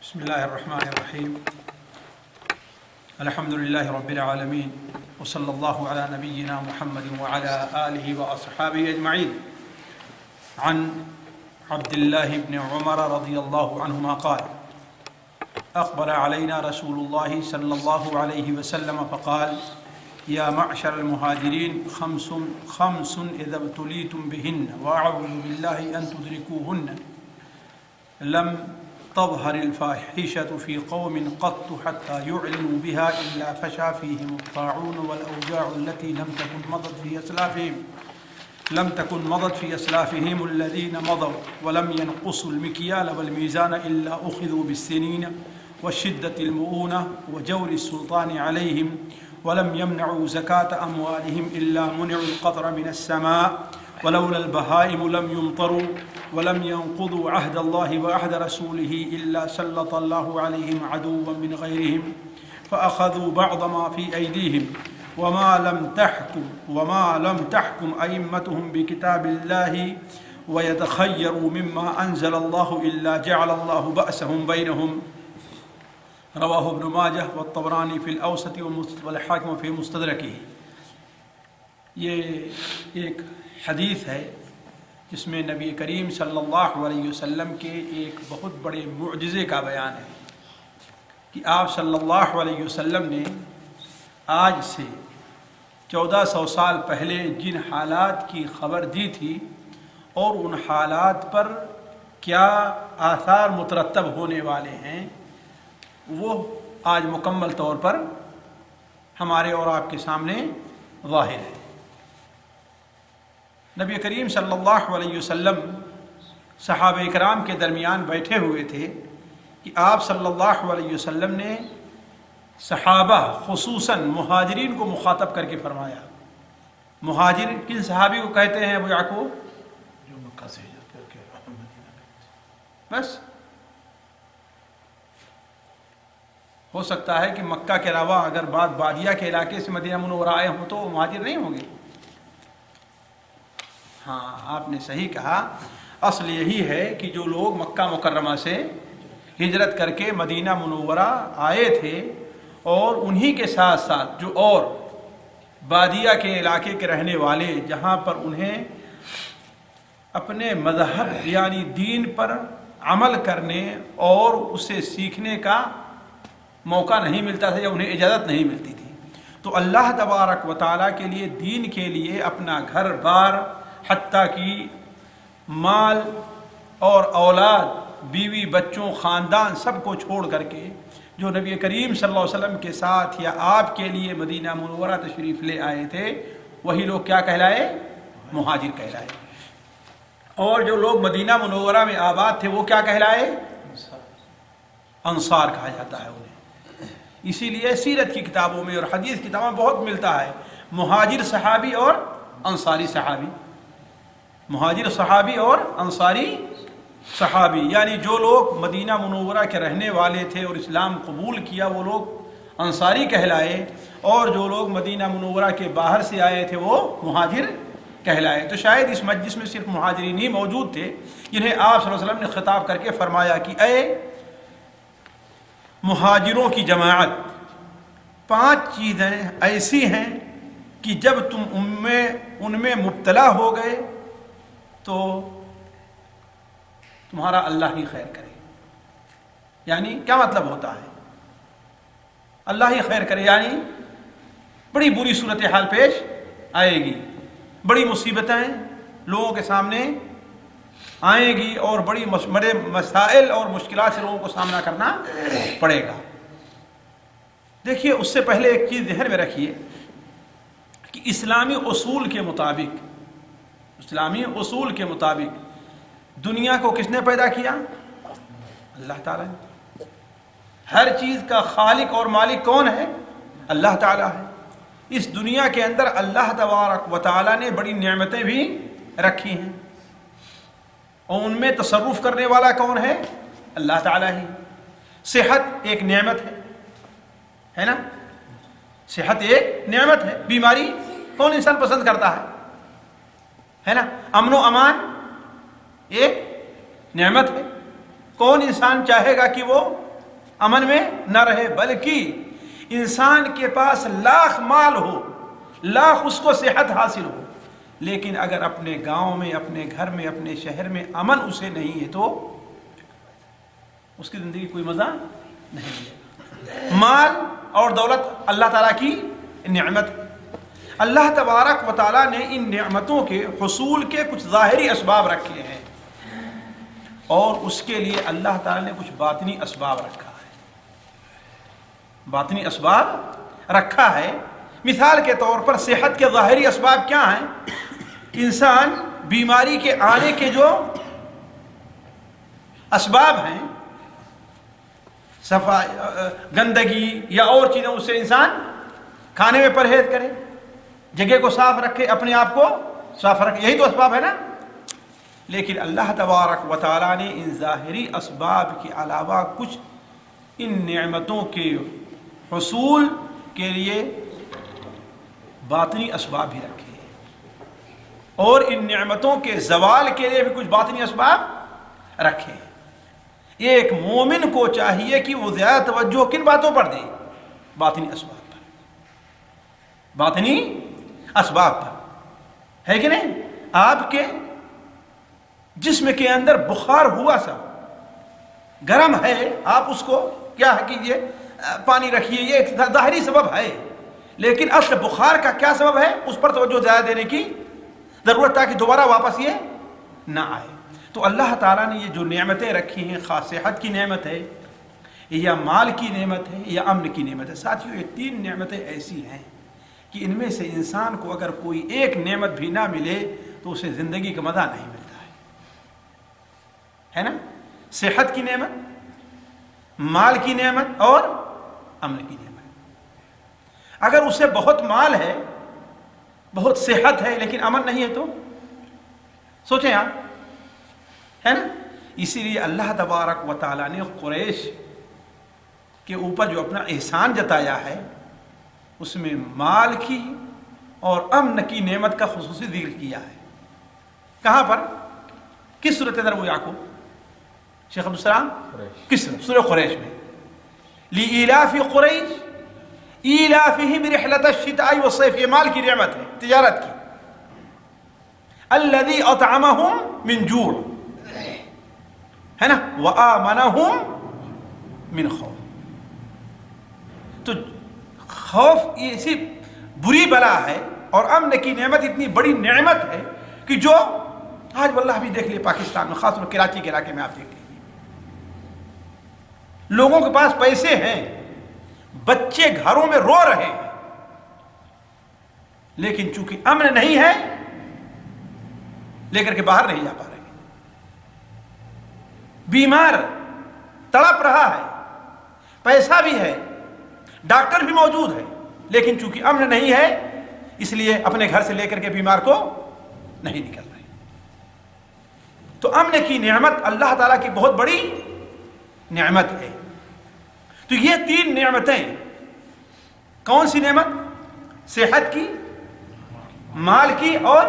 بسم الله الرحمن الرحيم. الحمد لله رب العالمين، وصلى الله على نبينا محمد وعلى آله وأصحابه أجمعين. عن عبد الله بن عمر رضي الله عنهما قال: أقبل علينا رسول الله صلى الله عليه وسلم فقال: يا معشر المهاجرين خمس إذا ابتليتم بهن وأعوذ بالله أن تدركوهن. لم تظهر الفاحشة في قوم قط حتى يعلنوا بها إلا فشى فيهم الطاعون والأوجاع التي لم تكن مضت في أسلافهم الذين مضوا، ولم ينقصوا المكيال والميزان إلا أخذوا بالسنين وشدة المؤونة وجور السلطان عليهم، ولم يمنعوا زكاة أموالهم إلا منعوا القطر من السماء، ولولا البهائم لم يمطروا، ولم ينقضوا عهد الله وعهد رسوله إلا سلط الله عليهم عدوا من غيرهم فأخذوا بعض ما في أيديهم، وما لم تحكم أئمتهم بكتاب الله ويتخيروا مما أنزل الله إلا جعل الله بأسهم بينهم. رواہ ابن ماجہ والطبرانی فی الاوسط والحاکم فی مستدرکہ. یہ ایک حدیث ہے جس میں نبی کریم صلی اللہ علیہ وسلم کے ایک بہت بڑے معجزے کا بیان ہے کہ آپ صلی اللہ علیہ وسلم نے آج سے 1400 سال پہلے جن حالات کی خبر دی تھی اور ان حالات پر کیا آثار مترتب ہونے والے ہیں، وہ آج مکمل طور پر ہمارے اور آپ کے سامنے ظاہر ہے. نبی کریم صلی اللہ علیہ وسلم صحابہ کرام کے درمیان بیٹھے ہوئے تھے کہ آپ صلی اللہ علیہ وسلم نے صحابہ خصوصاً مہاجرین کو مخاطب کر کے فرمایا. مہاجر کن صحابی کو کہتے ہیں ابو یعقوب؟ جو مکہ سے ہجرت کر کے مدینہ. بس ہو سکتا ہے کہ مکہ کے علاوہ اگر بعض بادیہ کے علاقے سے مدینہ منورہ آئے ہوں تو وہ مہاجر نہیں ہوں گے. ہاں، آپ نے صحیح کہا. اصل یہی ہے کہ جو لوگ مکہ مکرمہ سے ہجرت کر کے مدینہ منورہ آئے تھے اور انہی کے ساتھ ساتھ جو اور بادیہ کے علاقے کے رہنے والے جہاں پر انہیں اپنے مذہب یعنی دین پر عمل کرنے اور اسے سیکھنے کا موقع نہیں ملتا تھا یا انہیں اجازت نہیں ملتی تھی، تو اللہ تبارک و تعالیٰ کے لیے دین کے لیے اپنا گھر بار حتیٰ کہ مال اور اولاد، بیوی بچوں، خاندان سب کو چھوڑ کر کے جو نبی کریم صلی اللہ علیہ وسلم کے ساتھ یا آپ کے لیے مدینہ منورہ تشریف لے آئے تھے، وہی لوگ کیا کہلائے؟ مہاجر کہلائے. اور جو لوگ مدینہ منورہ میں آباد تھے وہ کیا کہلائے؟ انصار کہا جاتا ہے انہیں. اسی لیے سیرت کی کتابوں میں اور حدیث کی کتابوں میں بہت ملتا ہے مہاجر صحابی اور انصاری صحابی. مہاجر صحابی اور انصاری صحابی یعنی جو لوگ مدینہ منورہ کے رہنے والے تھے اور اسلام قبول کیا وہ لوگ انصاری کہلائے، اور جو لوگ مدینہ منورہ کے باہر سے آئے تھے وہ مہاجر کہلائے. تو شاید اس مجلس میں صرف مہاجرین ہی موجود تھے جنہیں آپ صلی اللہ علیہ وسلم نے خطاب کر کے فرمایا کہ اے مہاجروں کی جماعت، 5 چیزیں ایسی ہیں کہ جب تم ان میں مبتلا ہو گئے تو تمہارا اللہ ہی خیر کرے. یعنی کیا مطلب ہوتا ہے؟ اللہ ہی خیر کرے یعنی بڑی بری صورتحال پیش آئے گی، بڑی مصیبتیں لوگوں کے سامنے آئیں گی اور بڑے مسائل اور مشکلات سے لوگوں کو سامنا کرنا پڑے گا. دیکھیے، اس سے پہلے ایک چیز ذہن میں رکھیے کہ اسلامی اصول کے مطابق دنیا کو کس نے پیدا کیا؟ اللہ تعالیٰ نے. ہر چیز کا خالق اور مالک کون ہے؟ اللہ تعالیٰ ہے. اس دنیا کے اندر اللہ تبارک و تعالیٰ نے بڑی نعمتیں بھی رکھی ہیں اور ان میں تصرف کرنے والا کون ہے؟ اللہ تعالیٰ ہی. صحت ایک نعمت ہے نا؟ صحت ایک نعمت ہے. بیماری کون انسان پسند کرتا ہے نا؟ امن و امان ایک نعمت ہے. کون انسان چاہے گا کہ وہ امن میں نہ رہے، بلکہ انسان کے پاس لاکھ مال ہو، لاکھ اس کو صحت حاصل ہو، لیکن اگر اپنے گاؤں میں، اپنے گھر میں، اپنے شہر میں امن اسے نہیں ہے تو اس کی زندگی کوئی مزہ نہیں ملے گا۔ مال اور دولت اللہ تعالیٰ کی نعمت، اللہ تبارک و تعالیٰ نے ان نعمتوں کے حصول کے کچھ ظاہری اسباب رکھے ہیں، اور اس کے لیے اللہ تعالیٰ نے کچھ باطنی اسباب رکھا ہے، باطنی اسباب رکھا ہے۔ مثال کے طور پر صحت کے ظاہری اسباب کیا ہیں؟ انسان بیماری کے آنے کے جو اسباب ہیں، گندگی یا اور چیزوں، اس سے انسان کھانے میں پرہیز کرے، جگہ کو صاف رکھے، اپنے آپ کو صاف رکھے، یہی تو اسباب ہے نا۔ لیکن اللہ تبارک و تعالیٰ نے ان ظاہری اسباب کے علاوہ کچھ ان نعمتوں کے حصول کے لیے باطنی اسباب بھی رکھے، اور ان نعمتوں کے زوال کے لیے بھی کچھ باطنی اسباب رکھے۔ ایک مومن کو چاہیے کہ وہ زیادہ توجہ کن باتوں پر دے؟ باطنی اسباب پر، باطنی اسباب پر، ہے کہ نہیں؟ آپ کے جسم کے اندر بخار ہوا سا گرم ہے، آپ اس کو کیا کیجئے، پانی رکھیے، یہ ایک ظاہری سبب ہے، لیکن اصل بخار کا کیا سبب ہے؟ اس پر توجہ زیادہ دینے کی ضرورت، تاکہ دوبارہ واپس یہ نہ آئے۔ تو اللہ تعالیٰ نے یہ جو نعمتیں رکھی ہیں، خاص صحت کی نعمت ہے یا مال کی نعمت ہے یا امن کی نعمت ہے، ساتھیوں یہ تین نعمتیں ایسی ہیں کہ ان میں سے انسان کو اگر کوئی ایک نعمت بھی نہ ملے تو اسے زندگی کا مزہ نہیں ملتا ہے نا؟ صحت کی نعمت، مال کی نعمت اور امن کی نعمت۔ اگر اسے بہت مال ہے، بہت صحت ہے، لیکن امن نہیں ہے تو سوچیں آپ، ہے نا؟ اسی لیے اللہ تبارک و تعالیٰ نے قریش کے اوپر جو اپنا احسان جتایا ہے، اس میں مال کی اور امن کی نعمت کا خصوصی ذکر کیا ہے۔ کہاں پر؟ کس صورت اندر؟ وہ یعقوب شیخ عبدالسلام کس سورہ قریش میں، لِإِيلَافِ قُرَيْشٍ إِيلَافِهِمْ رِحْلَةَ الشِّتَاءِ وَالصَّيْفِ، یہ مال کی نعمت ہے، تجارت کی، الَّذِي أَطْعَمَهُمْ مِنْ جُوعٍ، ہے نا، وَآمَنَهُمْ مِنْ خَوْفٍ۔ تو خوف یہ ایسی بری بلا ہے، اور امن کی نعمت اتنی بڑی نعمت ہے کہ جو آج واللہ بھی دیکھ لیے پاکستان میں، خاص طور کراچی کے علاقے میں آپ دیکھ لیجیے، لوگوں کے پاس پیسے ہیں، بچے گھروں میں رو رہے ہیں، لیکن چونکہ امن نہیں ہے لے کر کے باہر نہیں جا پا رہے، بیمار تڑپ رہا ہے، پیسہ بھی ہے، ڈاکٹر بھی موجود ہے، لیکن چونکہ امن نہیں ہے اس لیے اپنے گھر سے لے کر کے بیمار کو نہیں نکل رہے۔ تو امن کی نعمت اللہ تعالیٰ کی بہت بڑی نعمت ہے۔ تو یہ تین نعمتیں، کون سی نعمت؟ صحت کی، مال کی اور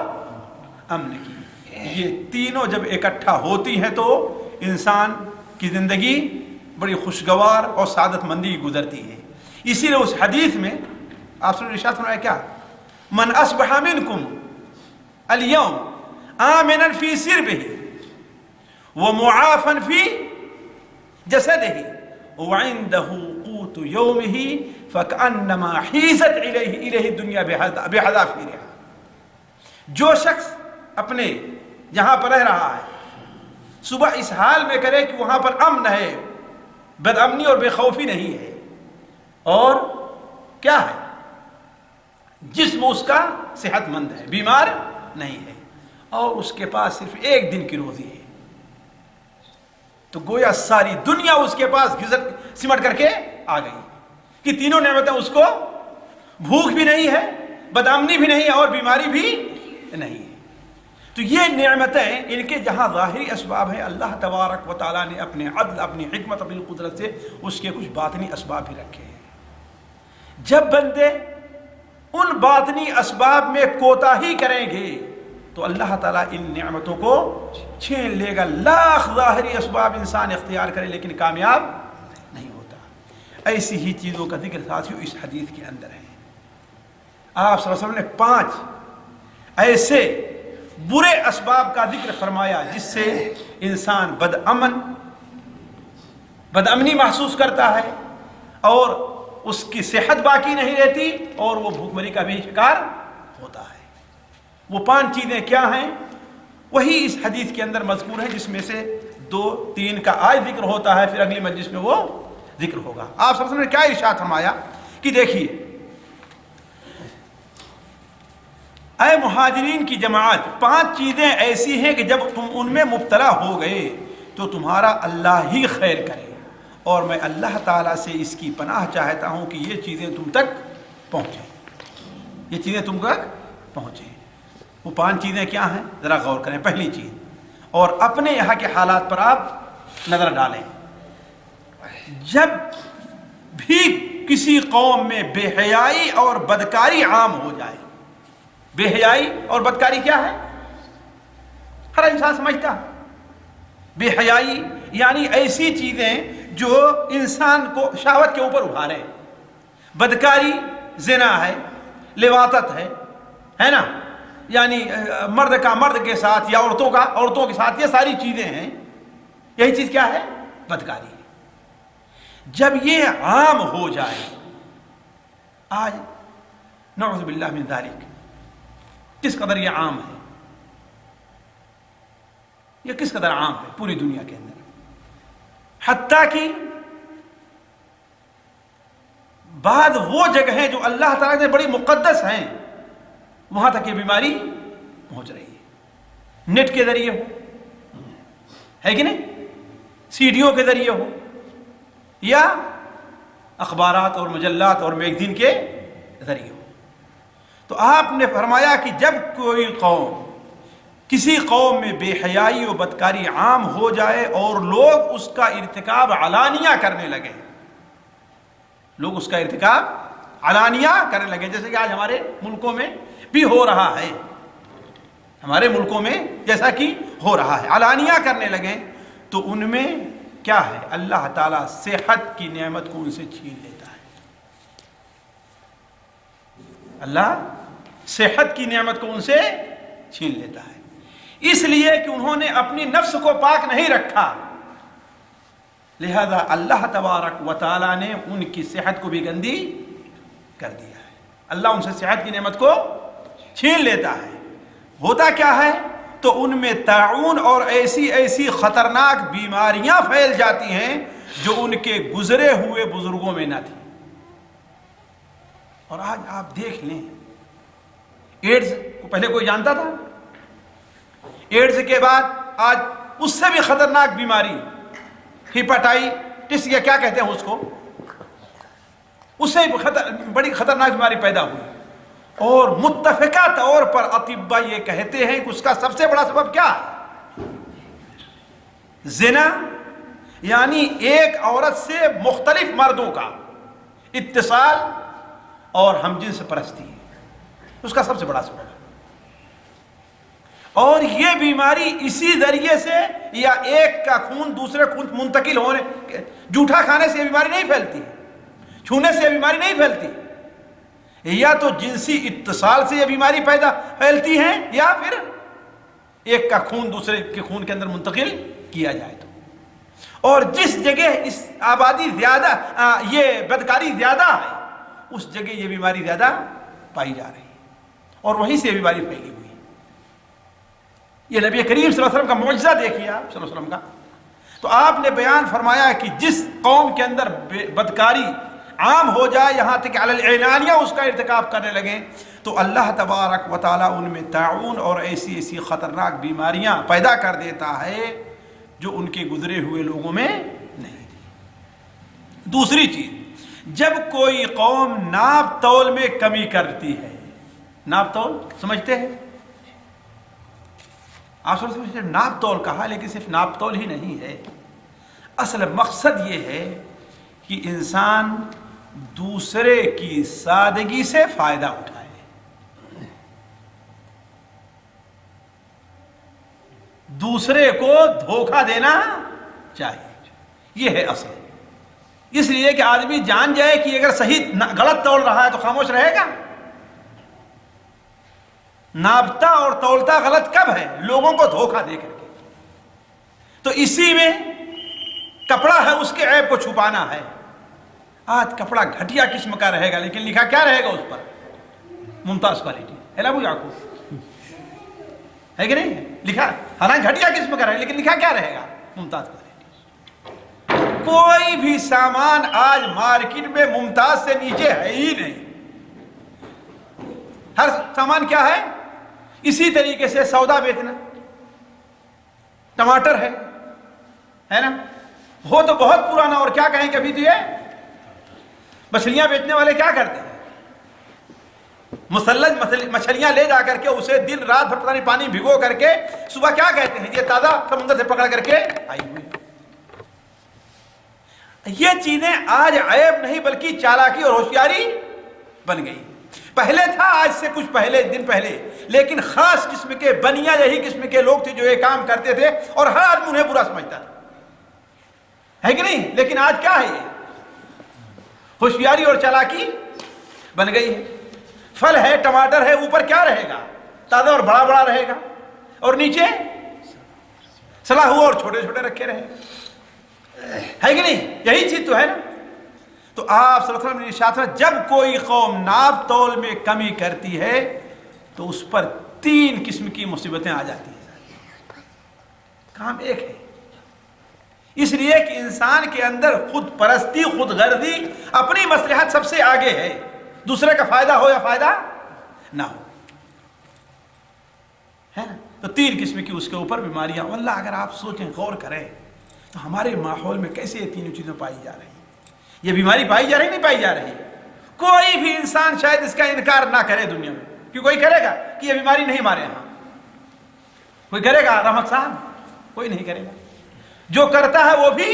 امن کی، یہ تینوں جب اکٹھا ہوتی ہیں تو انسان کی زندگی بڑی خوشگوار اور سعادت مندی گزرتی ہے۔ اسی لیے اس حدیث میں آپ نے ارشاد فرمایا کیا؟ من اصبح منکم اليوم آمنا فی سربہ ومعافا فی جسدہ وعنده قوت یومہ فکأنما حیزت الیہ الدنیا بحذافیرها۔ جو شخص اپنے جہاں پر رہ رہا ہے صبح اس حال میں کرے کہ وہاں پر امن ہے، بد امنی اور بے خوفی نہیں ہے، اور کیا ہے، جسم اس کا صحت مند ہے، بیمار نہیں ہے، اور اس کے پاس صرف ایک دن کی روزی ہے، تو گویا ساری دنیا اس کے پاس سمٹ کر کے آ گئی کہ تینوں نعمتیں اس کو، بھوک بھی نہیں ہے، بدامنی بھی نہیں ہے، اور بیماری بھی نہیں ہے۔ تو یہ نعمتیں، ان کے جہاں ظاہری اسباب ہیں، اللہ تبارک و تعالیٰ نے اپنے عدل، اپنی حکمت، اپنی قدرت سے اس کے کچھ باطنی اسباب بھی رکھے ہیں۔ جب بندے ان باطنی اسباب میں کوتاہی کریں گے تو اللہ تعالیٰ ان نعمتوں کو چھین لے گا۔ لاکھ ظاہری اسباب انسان اختیار کرے لیکن کامیاب نہیں ہوتا۔ ایسی ہی چیزوں کا ذکر ساتھیوں اس حدیث کے اندر ہے۔ آپ صلی اللہ علیہ وسلم نے 5 ایسے برے اسباب کا ذکر فرمایا جس سے انسان بدامنی محسوس کرتا ہے اور اس کی صحت باقی نہیں رہتی اور وہ بھوک مری کا بھی شکار ہوتا ہے۔ وہ 5 چیزیں کیا ہیں وہی اس حدیث کے اندر مذکور ہیں، جس میں سے 2-3 کا آج ذکر ہوتا ہے، پھر اگلی مجلس میں وہ ذکر ہوگا۔ آپ صلی اللہ علیہ وسلم نے کیا ارشاد فرمایا کہ دیکھیے، اے مہاجرین کی جماعت، 5 چیزیں ایسی ہیں کہ جب تم ان میں مبتلا ہو گئے تو تمہارا اللہ ہی خیر کرے، اور میں اللہ تعالیٰ سے اس کی پناہ چاہتا ہوں کہ یہ چیزیں تم تک پہنچیں، یہ چیزیں تم تک پہنچیں۔ وہ 5 چیزیں کیا ہیں ذرا غور کریں۔ پہلی چیز، اور اپنے یہاں کے حالات پر آپ نظر ڈالیں، جب بھی کسی قوم میں بے حیائی اور بدکاری عام ہو جائے، بے حیائی اور بدکاری کیا ہے؟ ہر انسان سمجھتا ہے بے حیائی یعنی ایسی چیزیں جو انسان کو شہوت کے اوپر ابھارے۔ بدکاری زنا ہے، لواطت ہے نا، یعنی مرد کا مرد کے ساتھ یا عورتوں کا عورتوں کے ساتھ، یہ ساری چیزیں ہیں، یہی چیز کیا ہے؟ بدکاری۔ جب یہ عام ہو جائے، آج نعوذ باللہ من ذالک کس قدر یہ عام ہے، یہ کس قدر عام ہے پوری دنیا کے اندر، حتیٰ کہ بعد وہ جگہیں جو اللہ تعالیٰ سے بڑی مقدس ہیں وہاں تک یہ بیماری پہنچ رہی ہے۔ نیٹ کے ذریعے ہو، ہے کہ نہیں، سیڈیوں کے ذریعے ہو، یا اخبارات اور مجلات اور میگزین کے ذریعے ہو۔ تو آپ نے فرمایا کہ جب کوئی قوم، کسی قوم میں بے حیائی و بدکاری عام ہو جائے اور لوگ اس کا ارتکاب علانیہ کرنے لگے، لوگ اس کا ارتکاب علانیہ کرنے لگے، جیسے کہ آج ہمارے ملکوں میں بھی ہو رہا ہے، ہمارے ملکوں میں جیسا کہ ہو رہا ہے، علانیہ کرنے لگے، تو ان میں کیا ہے؟ اللہ تعالیٰ صحت کی نعمت کو ان سے چھین لیتا ہے۔ اللہ صحت کی نعمت کو ان سے چھین لیتا ہے، اس لیے کہ انہوں نے اپنی نفس کو پاک نہیں رکھا، لہذا اللہ تبارک و تعالیٰ نے ان کی صحت کو بھی گندی کر دیا ہے۔ اللہ ان سے صحت کی نعمت کو چھین لیتا ہے۔ ہوتا کیا ہے؟ تو ان میں طاعون اور ایسی خطرناک بیماریاں پھیل جاتی ہیں جو ان کے گزرے ہوئے بزرگوں میں نہ تھی۔ اور آج آپ دیکھ لیں، ایڈز کو پہلے کوئی جانتا تھا؟ ایڈز کے بعد آج اس سے بھی خطرناک بیماری ہیپاٹائٹس یا کیا کہتے ہیں اس کو، اس سے بڑی خطرناک بیماری پیدا ہوئی، اور متفقہ طور پر اطباء یہ کہتے ہیں کہ اس کا سب سے بڑا سبب کیا ہے؟ زنا، یعنی ایک عورت سے مختلف مردوں کا اتصال اور ہم جنس پرستی، اس کا سب سے بڑا سبب ہے۔ اور یہ بیماری اسی ذریعے سے، یا ایک کا خون دوسرے خون منتقل ہونے، جھوٹا کھانے سے یہ بیماری نہیں پھیلتی، چھونے سے یہ بیماری نہیں پھیلتی، یا تو جنسی اتصال سے یہ بیماری پھیلتی ہے، یا پھر ایک کا خون دوسرے کے خون کے اندر منتقل کیا جائے تو۔ اور جس جگہ اس آبادی زیادہ، یہ بدکاری زیادہ ہے، اس جگہ یہ بیماری زیادہ پائی جا رہی ہے، اور وہیں سے یہ بیماری پھیلی ہوئی ہے۔ یہ نبی کریم صلی اللہ علیہ وسلم کا معجزہ دیکھیے آپ صلی اللہ علیہ وسلم کا۔ تو آپ نے بیان فرمایا کہ جس قوم کے اندر بدکاری عام ہو جائے، یہاں تک کہ علی العنانیہ اس کا ارتکاب کرنے لگیں، تو اللہ تبارک و تعالیٰ ان میں طاعون اور ایسی خطرناک بیماریاں پیدا کر دیتا ہے جو ان کے گزرے ہوئے لوگوں میں نہیں تھی۔ دوسری چیز، جب کوئی قوم ناپ تول میں کمی کرتی ہے، ناپ تول سمجھتے ہیں آپ؟ صرف ناپ تول کہا، لیکن صرف ناپ تول ہی نہیں ہے، اصل مقصد یہ ہے کہ انسان دوسرے کی سادگی سے فائدہ اٹھائے، دوسرے کو دھوکہ دینا چاہیے، یہ ہے اصل۔ اس لیے کہ آدمی جان جائے کہ اگر صحیح غلط تول رہا ہے تو خاموش رہے گا. ناپتا اور تولتا غلط کب ہے؟ لوگوں کو دھوکہ دے کر کے. تو اسی میں کپڑا ہے، اس کے عیب کو چھپانا ہے. آج کپڑا گھٹیا قسم کا رہے گا لیکن لکھا کیا رہے گا اس پر؟ ممتاز کوالٹی. ہے نا ابو یعقوب؟ ہے کہ نہیں؟ لکھا حالانکہ گھٹیا قسم کا رہے لیکن لکھا کیا رہے گا؟ ممتاز کوالٹی. کوئی بھی سامان آج مارکیٹ میں ممتاز سے نیچے ہے ہی نہیں. ہر سامان کیا ہے؟ اسی طریقے سے سودا بیچنا. ٹماٹر ہے نا، ہو تو بہت پرانا، اور کیا کہیں کہ ابھی تو یہ مچھلیاں بیچنے والے کیا کرتے ہیں؟ مسلج مچھلیاں لے جا کر کے اسے دن رات بھر پتہ نہیں پانی بھگو کر کے صبح کیا کہتے ہیں؟ یہ تازہ سمندر سے پکڑ کر کے آئی ہوئی. یہ چیزیں آج عیب نہیں بلکہ چالاکی اور ہوشیاری بن گئی. پہلے تھا آج سے کچھ دن پہلے، لیکن خاص قسم کے بنیا یہی قسم کے لوگ تھے جو یہ کام کرتے تھے اور ہر آدمی انہیں برا سمجھتا تھا. ہے کہ نہیں؟ لیکن آج کیا ہے؟ یہ ہوشیاری اور چالاکی بن گئی ہے. پھل ہے، ٹماٹر ہے، اوپر کیا رہے گا؟ تازہ اور بڑا بڑا رہے گا، اور نیچے سلا ہوا اور چھوٹے چھوٹے رکھے رہے. ہے کہ نہیں؟ یہی چیز تو ہے نا. تو آپ صلی اللہ علیہ وسلم نے ارشاد فرمایا جب کوئی قوم ناپ تول میں کمی کرتی ہے تو اس پر 3 قسم کی مصیبتیں آ جاتی ہیں. کام ایک ہے. اس لیے کہ انسان کے اندر خود پرستی، خود غرضی، اپنی مصلحت سب سے آگے ہے. دوسرے کا فائدہ ہو یا فائدہ نہ ہو، ہے نا. تو 3 قسم کی اس کے اوپر بیماریاں. واللہ اگر آپ سوچیں، غور کریں تو ہمارے ماحول میں کیسے یہ تینوں چیزیں پائی جا رہی ہیں. یہ بیماری پائی جا رہی نہیں پائی جا رہی. کوئی بھی انسان شاید اس کا انکار نہ کرے دنیا میں، کہ کوئی کرے گا کہ یہ بیماری نہیں ہمارے یہاں؟ کوئی کرے گا رحمت صاحب؟ کوئی نہیں کرے گا. جو کرتا ہے وہ بھی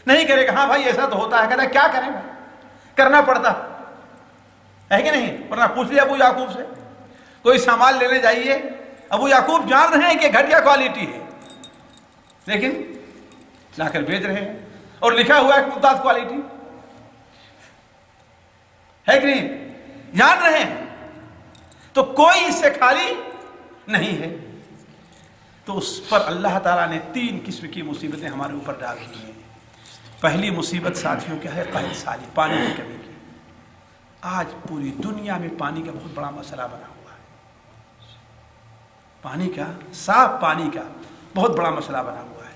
نہیں کرے گا. ہاں بھائی ایسا تو ہوتا ہے. کہتا ہے کیا کریں گا، کرنا پڑتا ہے کہ نہیں؟ ورنہ پوچھ لیا ابو یعقوب سے، کوئی سامان لینے جائیے، ابو یعقوب جان رہے ہیں کہ گھٹیا کوالٹی ہے لیکن لا کر بیچ رہے ہیں، اور لکھا ہوا ہے ممتاز کوالٹی. ہے کہ نہیں؟ جان رہے ہیں. تو کوئی اس سے خالی نہیں ہے. تو اس پر اللہ تعالیٰ نے 3 قسم کی مصیبتیں ہمارے اوپر ڈال دی ہیں. پہلی مصیبت ساتھیوں کیا ہے؟ قحط سالی، پانی کی کمی کی. آج پوری دنیا میں پانی کا بہت بڑا مسئلہ بنا ہوا ہے. پانی کا، صاف پانی کا بہت بڑا مسئلہ بنا ہوا ہے.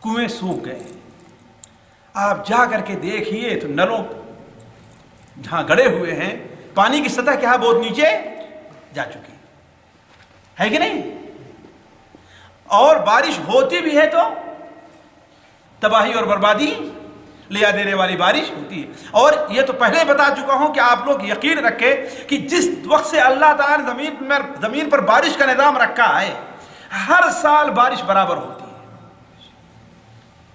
کنویں سوکھ گئے ہیں. آپ جا کر کے دیکھیے تو نلوں جہاں گڑے ہوئے ہیں پانی کی سطح کیا ہے؟ بہت نیچے جا چکی ہے کہ نہیں؟ اور بارش ہوتی بھی ہے تو تباہی اور بربادی لیا دینے والی بارش ہوتی ہے. اور یہ تو پہلے بتا چکا ہوں کہ آپ لوگ یقین رکھیں کہ جس وقت سے اللہ تعالیٰ نے زمین پر بارش کا نظام رکھا ہے، ہر سال بارش برابر ہوتی ہے.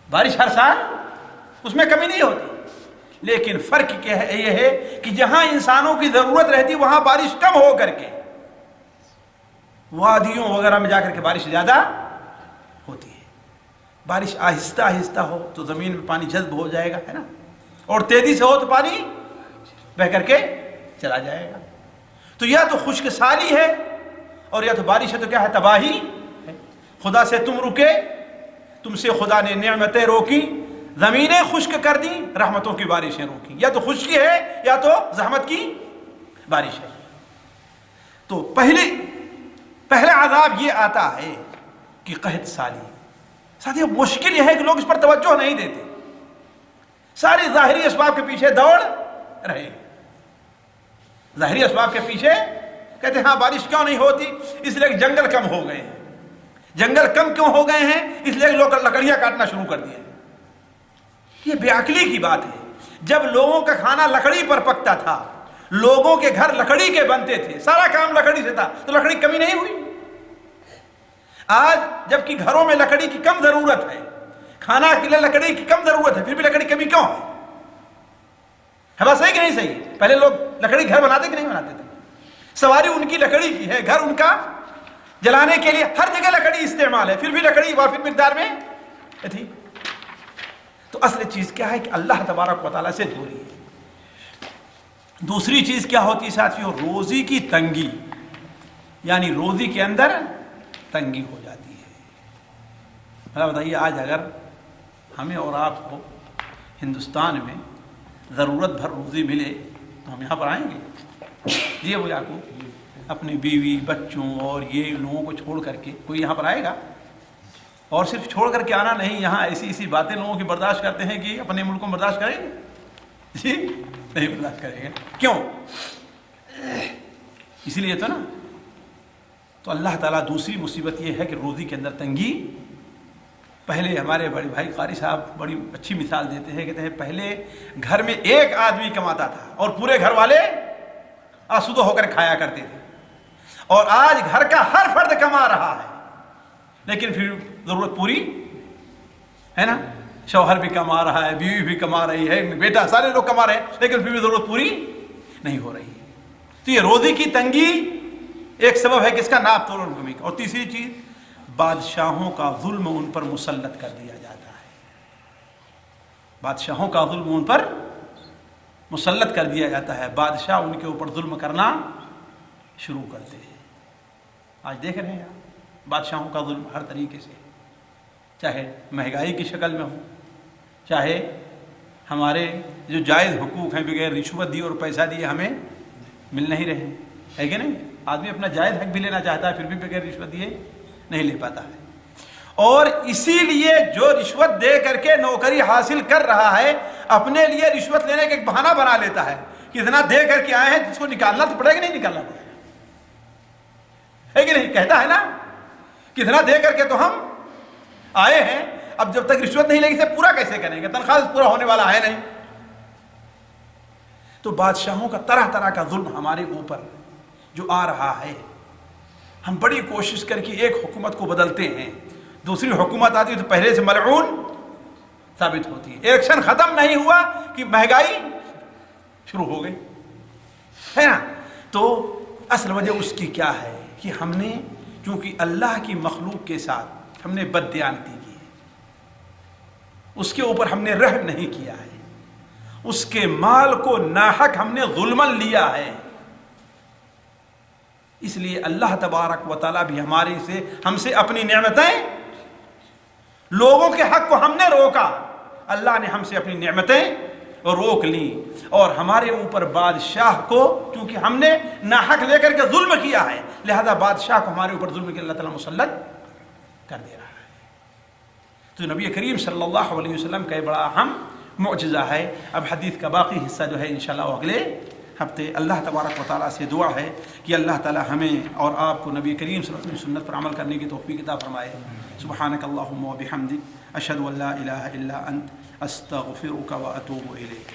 بارش ہر سال، اس میں کمی نہیں ہوتی. لیکن فرق کیا ہے؟ یہ ہے کہ جہاں انسانوں کی ضرورت رہتی وہاں بارش کم ہو کر کے وادیوں وغیرہ میں جا کر کے بارش زیادہ ہوتی ہے. بارش آہستہ آہستہ ہو تو زمین میں پانی جذب ہو جائے گا، ہے نا، اور تیزی سے ہو تو پانی بہ کر کے چلا جائے گا. تو یا تو خشک سالی ہے اور یا تو بارش ہے تو کیا ہے؟ تباہی ہے. خدا سے تم رکے، تم سے خدا نے نعمتیں روکی، زمینیں خشک کر دی، رحمتوں کی بارشیں روکی. یا تو خشکی ہے یا تو زحمت کی بارش ہے. تو پہلا عذاب یہ آتا ہے کہ قحط سالی. ساتھیو مشکل یہ ہے کہ لوگ اس پر توجہ نہیں دیتے، ساری ظاہری اسباب کے پیچھے دوڑ رہے. ظاہری اسباب کے پیچھے کہتے ہیں ہاں بارش کیوں نہیں ہوتی؟ اس لیے کہ جنگل کم ہو گئے ہیں. جنگل کم کیوں ہو گئے ہیں؟ اس لیے کہ لوگ لکڑیاں کاٹنا شروع کر دیے. یہ بے عقلی کی بات ہے. جب لوگوں کا کھانا لکڑی پر پکتا تھا، لوگوں کے گھر لکڑی کے بنتے تھے، سارا کام لکڑی سے تھا، تو لکڑی کمی نہیں ہوئی. آج جبکہ گھروں میں لکڑی کی کم ضرورت ہے، کھانا کے لیے لکڑی کی کم ضرورت ہے، پھر بھی لکڑی کمی کیوں ہے بات صحیح کہ نہیں صحیح؟ پہلے لوگ لکڑی گھر بناتے کہ نہیں بناتے تھے؟ سواری ان کی لکڑی کی ہے، گھر ان کا جلانے کے لیے ہر جگہ لکڑی استعمال ہے، پھر بھی لکڑی وافر مقدار میں تھی. تو اصل چیز کیا ہے کہ اللہ تبارک و تعالیٰ سے دوری ہے. دوسری چیز کیا ہوتی ہے ساتھیوں؟ روزی کی تنگی، یعنی روزی کے اندر تنگی ہو جاتی ہے. بھلا بتائیے آج اگر ہمیں اور آپ کو ہندوستان میں ضرورت بھر روزی ملے تو ہم یہاں پر آئیں گے؟ جی وہ یعقوب، اپنی بیوی بچوں اور یہ لوگوں کو چھوڑ کر کے کوئی یہاں پر آئے گا؟ اور صرف چھوڑ کر کے آنا نہیں، یہاں ایسی باتیں لوگوں کی برداشت کرتے ہیں کہ اپنے ملک کو برداشت کریں گے؟ جی نہیں برداشت کریں گے. کیوں؟ اسی لیے تو نا. تو اللہ تعالیٰ دوسری مصیبت یہ ہے کہ روزی کے اندر تنگی. پہلے ہمارے بڑے بھائی قاری صاحب بڑی اچھی مثال دیتے ہیں، کہتے ہیں پہلے گھر میں ایک آدمی کماتا تھا اور پورے گھر والے آسودہ ہو کر کھایا کرتے تھے، اور آج گھر کا ہر فرد کما رہا ہے لیکن پھر ضرورت پوری ہے نا. شوہر بھی کما رہا ہے، بیوی بھی کما رہی ہے، بیٹا، سارے لوگ کما رہے ہیں لیکن پھر بھی ضرورت پوری نہیں ہو رہی ہے. تو یہ روزی کی تنگی ایک سبب ہے کہ اس کا ناپ توڑ کمی کا. اور تیسری چیز، بادشاہوں کا ظلم ان پر مسلط کر دیا جاتا ہے. بادشاہوں کا ظلم ان پر مسلط کر دیا جاتا ہے. بادشاہ ان کے اوپر ظلم کرنا شروع کرتے ہیں. آج دیکھ رہے ہیں بادشاہوں کا ظلم ہر طریقے سے، چاہے مہنگائی کی شکل میں ہو، چاہے ہمارے جو جائز حقوق ہیں بغیر رشوت دیے اور پیسہ دیے ہمیں مل نہیں رہے ہے کہ نہیں. آدمی اپنا جائز حق بھی لینا چاہتا ہے پھر بھی بغیر رشوت دیے نہیں لے پاتا ہے. اور اسی لیے جو رشوت دے کر کے نوکری حاصل کر رہا ہے اپنے لیے رشوت لینے کا ایک بہانہ بنا لیتا ہے کہ اتنا دے کر کے آئے ہیں، جس کو نکالنا تو پڑے گا، نہیں نکالنا پڑے گا ہے کہ نہیں. کہتا ہے نا کتنا دے کر کے تو ہم آئے ہیں، اب جب تک رشوت نہیں لگی سے پورا کیسے کریں گے؟ تنخواہ پورا ہونے والا ہے نہیں. تو بادشاہوں کا طرح طرح کا ظلم ہمارے اوپر جو آ رہا ہے، ہم بڑی کوشش کر کے ایک حکومت کو بدلتے ہیں، دوسری حکومت آتی ہے تو پہلے سے ملعون ثابت ہوتی ہے. ایکشن ختم نہیں ہوا کہ مہنگائی شروع ہو گئی ہے نا. تو اصل وجہ اس کی کیا ہے کہ ہم نے کیونکہ اللہ کی مخلوق کے ساتھ ہم نے بددیانتی کی ہے، اس کے اوپر ہم نے رحم نہیں کیا ہے، اس کے مال کو ناحق ہم نے ظلمن لیا ہے. اس لیے اللہ تبارک و تعالیٰ بھی ہم سے اپنی نعمتیں، لوگوں کے حق کو ہم نے روکا، اللہ نے ہم سے اپنی نعمتیں روک لیں. اور ہمارے اوپر بادشاہ کو چونکہ ہم نے ناحق لے کر کے ظلم کیا ہے، لہذا بادشاہ کو ہمارے اوپر ظلم کے اللہ تعالیٰ مسلط کر دے رہا ہے. تو نبی کریم صلی اللہ علیہ وسلم کا بڑا اہم معجزہ ہے. اب حدیث کا باقی حصہ جو ہے انشاءاللہ اگلے ہفتے. اللہ تبارک و تعالیٰ سے دعا ہے کہ اللہ تعالیٰ ہمیں اور آپ کو نبی کریم صلی اللہ علیہ وسلم سنت پر عمل کرنے کی توفیق عطا فرمائے. سبحانک اللہم و بحمدک، اشہد ان لا الہ الا انت، استغفرک و اتوب الیک.